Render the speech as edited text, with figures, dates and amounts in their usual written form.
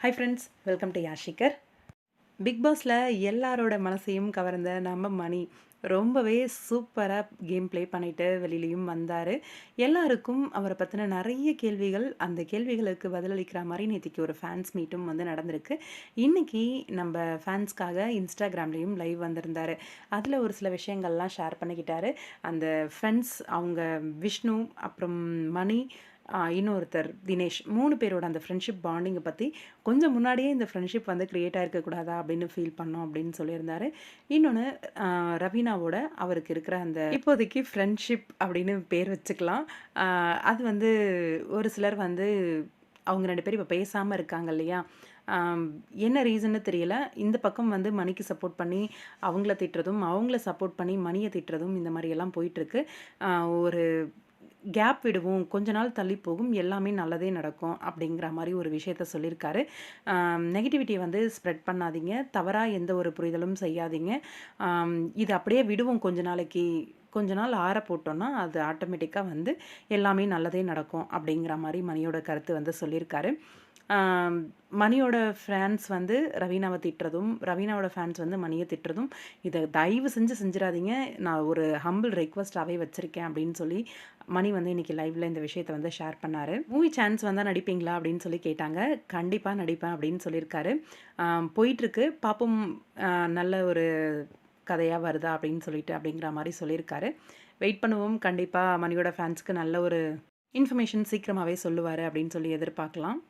Hi friends, welcome to யாஷிகர். Big பாஸில் எல்லாரோட மனசையும் கவர்ந்த நம்ம மணி ரொம்பவே சூப்பராக கேம் ப்ளே பண்ணிட்டு வெளியிலையும் வந்தார். எல்லாருக்கும் அவரை பற்றின நிறைய கேள்விகள், அந்த கேள்விகளுக்கு பதிலளிக்கிற மாதிரி நேற்றுக்கு ஒரு ஃபேன்ஸ் மீட்டும் வந்து நடந்திருக்கு. இன்றைக்கி நம்ம ஃபேன்ஸ்க்காக இன்ஸ்டாகிராம்லேயும் லைவ் வந்திருந்தார். அதில் ஒரு சில விஷயங்கள்லாம் ஷேர் பண்ணிக்கிட்டாரு. அந்த ஃப்ரெண்ட்ஸ் அவங்க விஷ்ணு, அப்புறம் மணி, இன்னொருத்தர் தினேஷ், 3 பேரோட அந்த ஃப்ரெண்ட்ஷிப் பாண்டிங்கை பற்றி கொஞ்சம் முன்னாடியே இந்த ஃப்ரெண்ட்ஷிப் வந்து க்ரியேட் ஆகிருக்கக்கூடாதா அப்படின்னு ஃபீல் பண்ணோம் அப்படின்னு சொல்லியிருந்தாரு. இன்னொன்று, ரவீனாவோட அவருக்கு இருக்கிற அந்த இப்போதைக்கு ஃப்ரெண்ட்ஷிப் அப்படின்னு பேர் வச்சுக்கலாம். அது வந்து ஒரு சிலர் வந்து அவங்க 2 பேரும் இப்போ பேசாமல் இருக்காங்க இல்லையா? என்ன ரீசன்னு தெரியல. இந்த பக்கம் வந்து மணிக்கு சப்போர்ட் பண்ணி அவங்கள திட்டுறதும், அவங்கள சப்போர்ட் பண்ணி மணியை திட்டுறதும், இந்த மாதிரியெல்லாம் போயிட்டுருக்கு. ஒரு கேப் விடுவோம், கொஞ்ச நாள் தள்ளி போகும், எல்லாமே நல்லதே நடக்கும் அப்படிங்கிற மாதிரி ஒரு விஷயத்த சொல்லியிருக்காரு. நெகட்டிவிட்டியை வந்து ஸ்ப்ரெட் பண்ணாதீங்க, தவறாக எந்த ஒரு புரிதலும் செய்யாதீங்க, இது அப்படியே விடுவோம் கொஞ்ச நாள் ஆற போட்டோன்னா அது ஆட்டோமேட்டிக்காக வந்து எல்லாமே நல்லதே நடக்கும் அப்படிங்கிற மாதிரி மணியோட கருத்து வந்து சொல்லியிருக்காரு. மணியோட ஃபேன்ஸ் வந்து ரவீனாவை திட்டுறதும், ரவீனாவோட ஃபேன்ஸ் வந்து மணியை திட்டுறதும், இதை தயவு செஞ்சிடாதீங்க, நான் ஒரு ஹம்பிள் ரெக்வஸ்ட்டாகவே வச்சுருக்கேன் அப்படின்னு சொல்லி மணி வந்து இன்றைக்கி லைவில் இந்த விஷயத்தை வந்து ஷேர் பண்ணார். மூவி சான்ஸ் வந்தால் நடிப்பீங்களா அப்படின்னு சொல்லி கேட்டாங்க. கண்டிப்பாக நடிப்பேன் அப்படின்னு சொல்லியிருக்காரு. போயிட்டுருக்கு, பார்ப்போம் நல்ல ஒரு கதையாக வருதா அப்படின்னு சொல்லிட்டு அப்படிங்கிற மாதிரி சொல்லியிருக்காரு. வெயிட் பண்ணுவோம். கண்டிப்பாக மணியோட ஃபேன்ஸ்க்கு நல்ல ஒரு இன்ஃபர்மேஷன் சீக்கிரமாகவே சொல்லுவார் அப்படின்னு சொல்லி எதிர்பார்க்கலாம்.